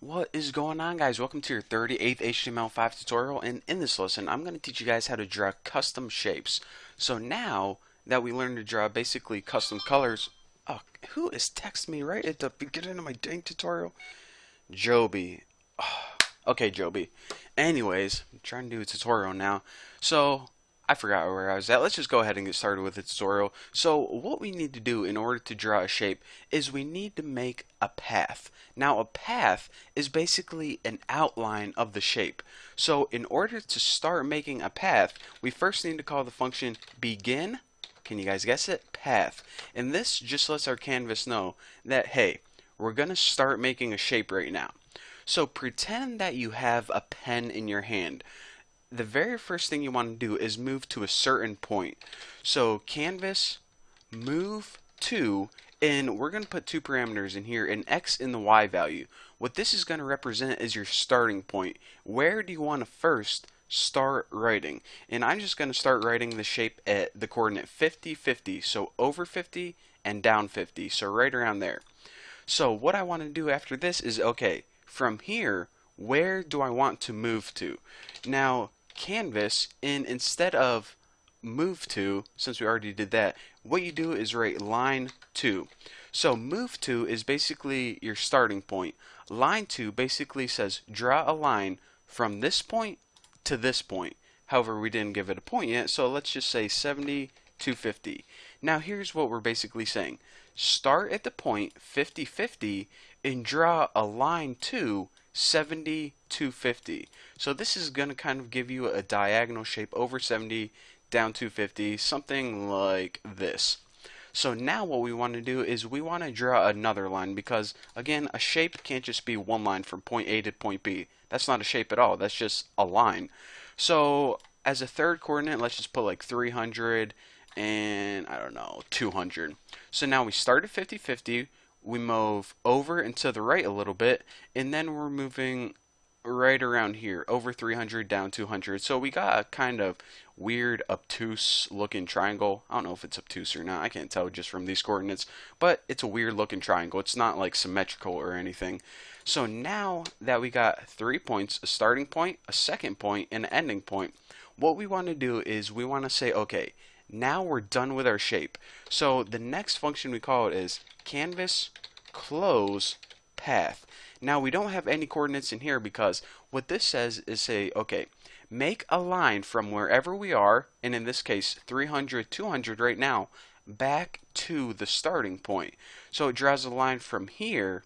What is going on, guys? Welcome to your 38th HTML5 tutorial, and in this lesson I'm going to teach you guys how to draw custom shapes. So now that we learned to draw basically custom colors, oh, who is texting me right at the beginning of my dang tutorial? Joby. Okay, Joby. Anyways, I'm trying to do a tutorial now. So, I forgot where I was at. Let's just go ahead and get started with the tutorial. So, what we need to do in order to draw a shape is we need to make a path. Now, a path is basically an outline of the shape. So, in order to start making a path, we first need to call the function begin. Can you guys guess it? Path. And this just lets our canvas know that, hey, we're going to start making a shape right now. So pretend that you have a pen in your hand. The very first thing you want to do is move to a certain point. So canvas move to, and we're going to put two parameters in here, an x and the y value. What this is going to represent is your starting point. Where do you want to first start writing? And I'm just going to start writing the shape at the coordinate 50, 50. So over 50 and down 50. So right around there. So what I want to do after this is, okay, from here, where do I want to move to? Now, canvas, and instead of move to, since we already did that, what you do is write line 2. So move to is basically your starting point. Line 2 basically says draw a line from this point to this point. However, we didn't give it a point yet, so let's just say 70 to 50. Now here's what we're basically saying. Start at the point 50, 50 and draw a line to 70 to 50. So this is going to kind of give you a diagonal shape over 70 down to 50, something like this. So now what we want to do is we want to draw another line because, again, a shape can't just be one line from point A to point B. That's not a shape at all. That's just a line. So as a third coordinate, let's just put like 300 and, I don't know, 200. So now we start at 50, 50. We move over and to the right a little bit, and then we're moving right around here, over 300, down 200. So we got a kind of weird, obtuse looking triangle. I don't know if it's obtuse or not. I can't tell just from these coordinates, but it's a weird looking triangle. It's not like symmetrical or anything. So now that we got 3 points, a starting point, a second point, and an ending point, what we want to do is we want to say, okay, now we're done with our shape. So the next function we call it is canvas close path. Now we don't have any coordinates in here because what this says is say, okay, make a line from wherever we are, and in this case 300, 200 right now, back to the starting point. So it draws a line from here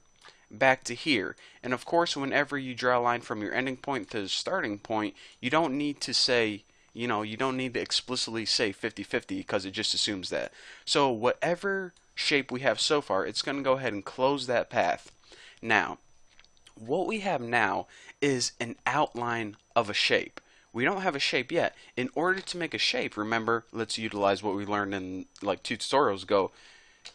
back to here. And of course, whenever you draw a line from your ending point to the starting point, you don't need to say, you don't need to explicitly say 50-50 because it just assumes that. So whatever shape we have so far, it's going to go ahead and close that path. Now, what we have now is an outline of a shape. We don't have a shape yet. In order to make a shape, remember, let's utilize what we learned in like 2 tutorials ago.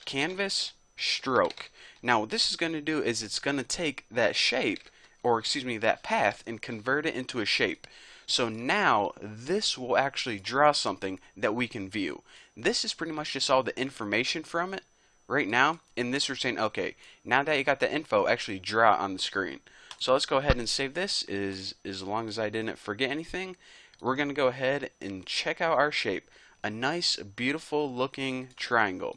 Canvas, stroke. Now what this is going to do is it's going to take that shape, or excuse me, that path, and convert it into a shape. So now this will actually draw something that we can view. This is pretty much just all the information from it right now. In this we're saying, okay, now that you got the info, actually draw on the screen. So let's go ahead and save this as long as I didn't forget anything. We're going to go ahead and check out our shape. A nice, beautiful looking triangle.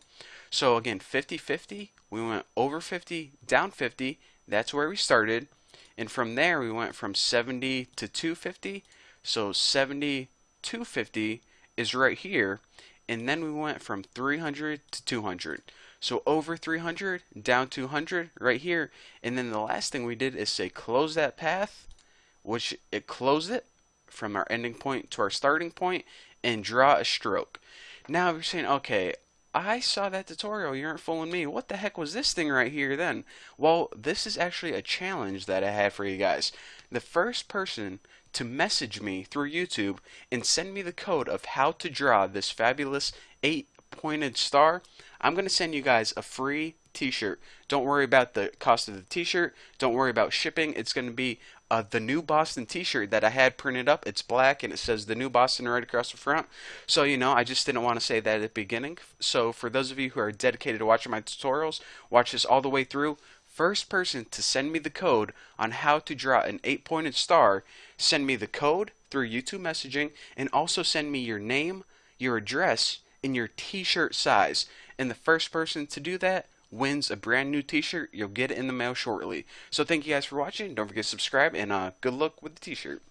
So again, 50-50, we went over 50, down 50, that's where we started. And from there we went from 70 to 250. So 70, 250 is right here, and then we went from 300 to 200. So over 300, down 200 right here, and then the last thing we did is say close that path, which it closed it from our ending point to our starting point, and draw a stroke. Now you're saying, okay, I saw that tutorial, you aren't fooling me. What the heck was this thing right here then? Well, this is actually a challenge that I had for you guys. The first person to message me through YouTube and send me the code of how to draw this fabulous 8-pointed star, I'm going to send you guys a free t-shirt. Don't worry about the cost of the t-shirt. Don't worry about shipping. It's going to be the New Boston t-shirt that I had printed up. It's black and it says the New Boston right across the front. So, I just didn't want to say that at the beginning. So for those of you who are dedicated to watching my tutorials, watch this all the way through. first person to send me the code on how to draw an 8-pointed star, send me the code through YouTube messaging, and also send me your name, your address, and your t-shirt size. And the first person to do that wins a brand new t-shirt. You'll get it in the mail shortly. So thank you guys for watching. Don't forget to subscribe, and good luck with the t-shirt.